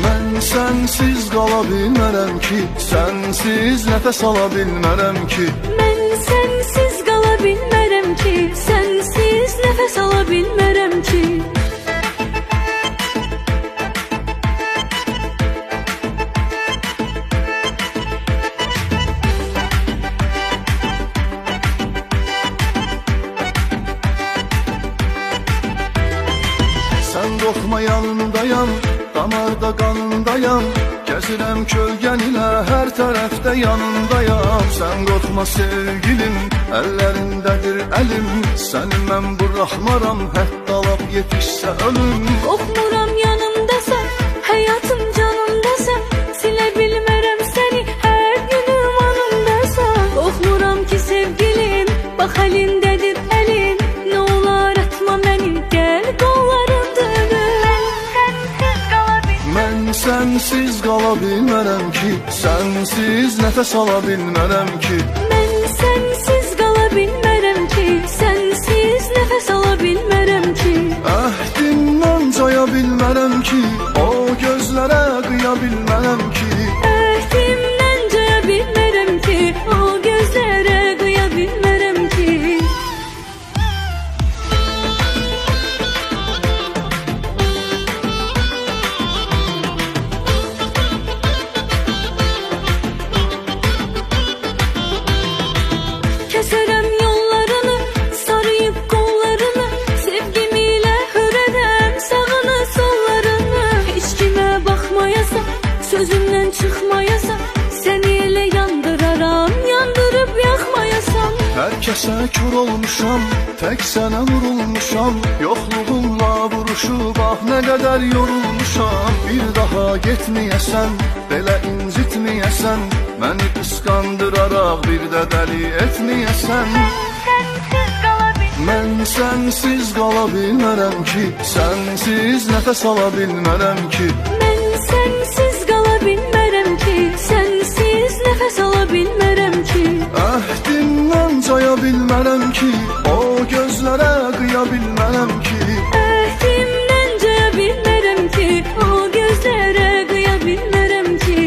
Mən sənsiz qala bilmərəm ki, sənsiz nəfəs ala bilmərəm ki. Mən sənsiz qala bilmərəm ki, sənsiz nəfəs ala bilmərəm ki. Sən qorxma yanındayam, damarda qanındayam. Gəzirəm kölgən ilə hər tərəfdə yanındayam. Sən qorxma sevgilim, əllərindədir əlim. Səni mən buraxmaram, hətta lap yetişsə ölüm. Qorxmuram yanımdasan, həyatım canımdasan. Silə bilmərəm səni, hər günüm anımdasan. Qorxmuram ki sevgilim, bax əlindədir əlin. Nə olar atma məni, gəl qollarında ölüm. Mən sənsiz qala bilmərəm ki, sənsiz nəfəs ala bilmərəm ki. Mən sənsiz qala bilmərəm ki, sənsiz nəfəs ala bilmərəm ki. Əhdimdən caya bilmərəm ki, o gözlərə qıya bilmərəm ki. Əhdimdən caya bilmərəm ki, o gözlərə qıya bilmərəm ki. Kəsərəm yollarını, sarıyıb qollarını. Sevgim ilə hürərəm sağını sollarını. Heç kimə baxmayasan, sözümdən çıxmayasan. Səni elə yandıraram, yandırıb yaxmayasan. Hər kəsə kör olmuşam, tək sənə vurulmuşam. Yoxluğumla vuruşub, ah nə qədər yorulmuşam. Bir daha getməyəsən, belə incitməyəsən. Məni qısqandıraraq bir də dəli etməyəsən. Mən sənsiz qala bilmərəm ki, sənsiz nəfəs ala bilmərəm ki. Mən sənsiz qala bilmərəm ki, sənsiz nəfəs ala bilmərəm ki. Əhdimdən caya bilmərəm ki, o gözlərə qıya bilmərəm ki. Əhdimdən caya bilmərəm ki, o gözlərə qıya bilmərəm ki.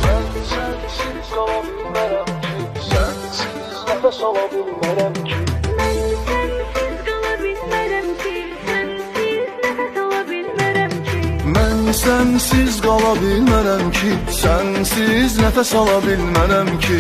Mən sənsiz qala bilmərəm ki, sənsiz nəfəs ala bilmərəm ki. Mən sənsiz qala bilmərəm ki, sənsiz nəfəs ala bilmərəm ki. Mən sənsiz qala bilmərəm ki, sənsiz nəfəs ala bilmərəm ki.